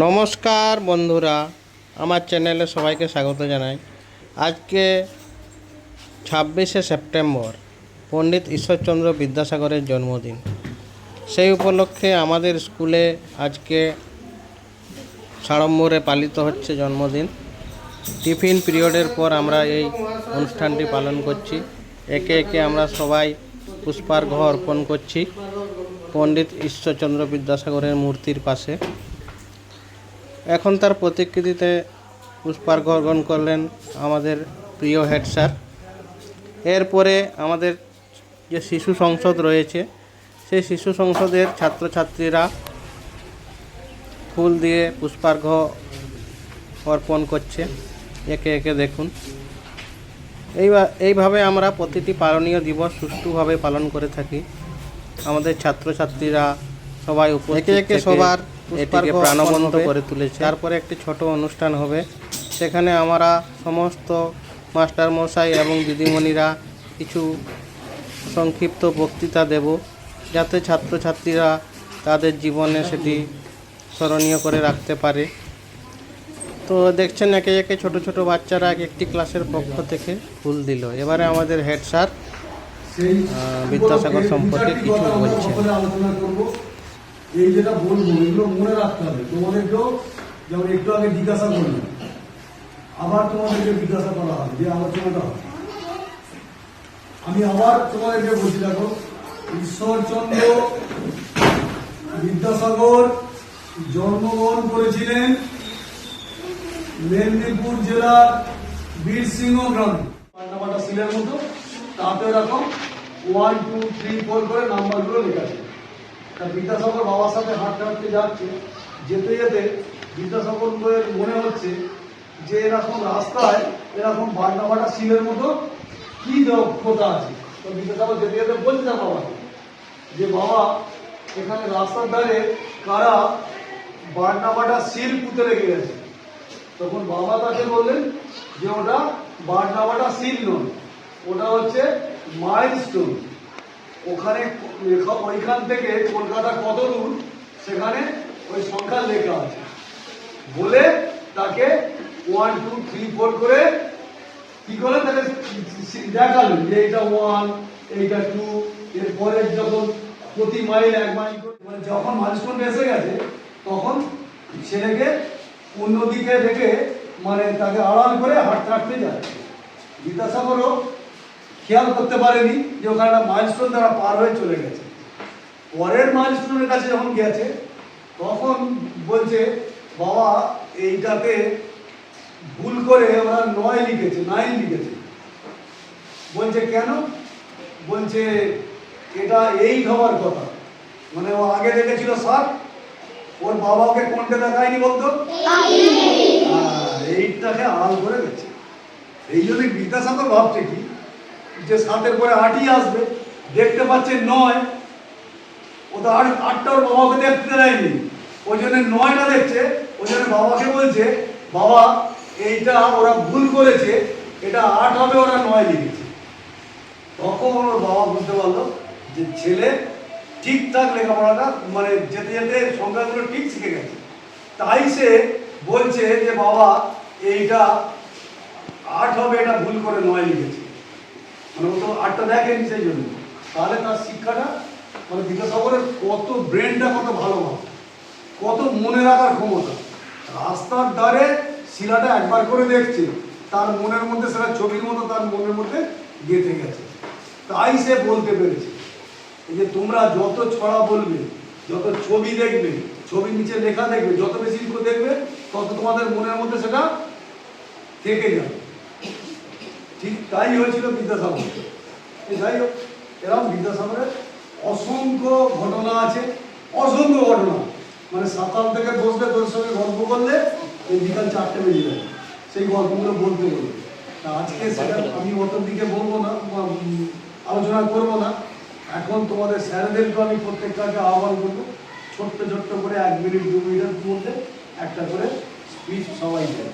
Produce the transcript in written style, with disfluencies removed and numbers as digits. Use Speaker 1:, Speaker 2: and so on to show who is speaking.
Speaker 1: নমস্কার বন্ধুরা, আমার চ্যানেলে সবাইকে স্বাগত জানাই। আজকে 26শে সেপ্টেম্বর পণ্ডিত ঈশ্বরচন্দ্র বিদ্যাসাগরের জন্মদিন। সেই উপলক্ষে আমাদের স্কুলে আজকে সাড়ম্বরে পালিত হচ্ছে জন্মদিন। টিফিন পিরিয়ডের পর আমরা এই অনুষ্ঠানটি পালন করছি। একে একে আমরা সবাই পুষ্পার্ঘ্য অর্পণ করছি পণ্ডিত ঈশ্বরচন্দ্র বিদ্যাসাগরের মূর্তির পাশে। এখন তার প্রতিকৃতিতে পুষ্পার্ঘ্য অর্পণ করলেন আমাদের প্রিয় হেড স্যার। এরপরে আমাদের যে শিশু সংসদ রয়েছে, সেই শিশু সংসদের ছাত্রছাত্রীরা ফুল দিয়ে পুষ্পার্ঘ্য অর্পণ করছে। একে একে দেখুন। এইভাবে আমরা প্রতিটি পালনীয় দিবস সুষ্ঠুভাবে পালন করে থাকি। আমাদের ছাত্রছাত্রীরা সবাই একে একে সবার এটিকে প্রাণবন্ত করে তুলেছে। তারপরে একটি ছোট অনুষ্ঠান হবে, সেখানে আমরা সমস্ত মাস্টারমশাই এবং দিদিমণিরা কিছু সংক্ষিপ্ত বক্তৃতা দেব, যাতে ছাত্রছাত্রীরা তাদের জীবনে সেটি স্মরণীয় করে রাখতে পারে। তো দেখছেন একে একে ছোট ছোট বাচ্চারা একটি ক্লাসের পক্ষ থেকে ফুল দিল। এবারে আমাদের হেড স্যার বিদ্যাসাগর সম্পর্কে কিছু বলছেন।
Speaker 2: এই যেটা বলবো এগুলো মনে রাখতে হবে তোমাদেরকেও। যেমন একটু আগে জিজ্ঞাসা করলাম, আবার তোমাদেরকে জিজ্ঞাসা করা হবে যে আলোচনাটা হবে। আমি আবার তোমাদেরকে বলছি, দেখো, ঈশ্বরচন্দ্র বিদ্যাসাগর জন্মগ্রহণ করেছিলেন মেদিনীপুর জেলার বীরসিংহ গ্রামে। পান্নামাটা সিলের মতো, তাতে এরকম 1 2 3 4 করে নাম্বারগুলো লেখা আছে। বিদ্যাসাগর বাবার সাথে হাঁটতে হাঁটতে যাচ্ছে, যেতে যেতে বিদ্যাসাগর মনে হচ্ছে যে এরকম রাস্তায় এরকম বান্নাবাটা শিলের মতো কি দক্ষতা আছে। তো বিদ্যাসাগর যেতে যেতে বলছে তার বাবাকে যে, বাবা, এখানে রাস্তার ধারে কারা বান্নাবাটা শিল পুঁতে রেখে গেছে। তখন বাবা তাকে বললেন যে ওটা বান্নাবাটা শিল নয়, ওটা হচ্ছে মাইলস্টোন। ওখানে ওইখান থেকে কলকাতা কত দূর সেখানে ওই সংখ্যা লেখা আছে বলে তাকে 1 2 3 4 করে কি করে তাকে দেখালেন যে এইটা 1, এইটা 2। এরপরে যখন প্রতি মাইল 1 মাইল করে যখন মাইলস্টোন এসে গেছে, তখন ছেলেকে অন্যদিকে রেখে তাকে আড়াল করে হাঁটতে হাঁটতে যায়। বিদ্যাসাগরও খেয়াল করতে পারেনি যে ওখানে একটা মাইলস্টোন তারা পার হয়ে চলে গেছে। পরের মাইলস্টোনের কাছে যখন গেছে, তখন বলছে, বাবা, এইটাতে ভুল করে ওরা 9 লিখেছে, 9 লিখেছে। বলছে কেন? বলছে এটা 8 হওয়ার কথা। ও আগে লিখেছিল 7, ওর বাবা ওকে কোনটা দেখায়নি বলতো, 8টাকে আড়াল করে গেছে। এই জন্য বিদ্যাসাগর ভাবছে কি যে 7-এর পরে 8ই আসবে, দেখতে পাচ্ছে 9। ও তো 8টা ওর বাবাকে দেখতে দেয়নি, ওই জন্য 9টা দেখছে। ওই জন্য বাবাকে বলছে, বাবা, এইটা ওরা ভুল করেছে, এটা 8 হবে, ওরা 9 লিখেছে। তখন ওর বাবা বুঝতে পারলো যে ছেলে ঠিকঠাক লেখাপড়াটা যেতে যেতে সংখ্যাগুলো ঠিক শিখে গেছে। তাই সে বলছে যে, বাবা, এইটা 8 হবে, এটা ভুল করে 9 লিখেছে। ও তো 8টা দেখেনি, সেই জন্য। তাহলে তার শিক্ষাটা বিদ্যাসাগরের কত ব্রেনটা কত ভালো, কত মনে রাখার ক্ষমতা। রাস্তার ধারে শিলাটা একবার করে দেখছে, তার মনের মধ্যে সেটা ছবির মতো তার মনের মধ্যে গেঁথে গেছে। তাই সে বলতে পেরেছে এই যে তোমরা যত ছড়া বলবে, যত ছবি দেখবে, ছবির নিচে লেখা দেখবে, যত বেশি দেখবে, তত তোমাদের মনের মধ্যে সেটা থেকে যাবে। ঠিক তাই হয়েছিল বিদ্যাসাগর। যাই হোক, এরকম বিদ্যাসাগরের অসংখ্য ঘটনা আছে, অসংখ্য ঘটনা। সকাল থেকে বসলে তোর সঙ্গে গল্প করলে এই বিকাল 4টে বেজে যায় সেই গল্পগুলো বলতে বলবে। আজকে সেটা আমি অত দিকে বলবো না, আলোচনা করবো না। এখন তোমাদের স্যারদেরকে আমি প্রত্যেকটাকে আহ্বান করবো, ছোট্ট ছোট্ট করে 1 মিনিট 2 মিনিটের মধ্যে একটা করে স্পিচ সবাই দেয়।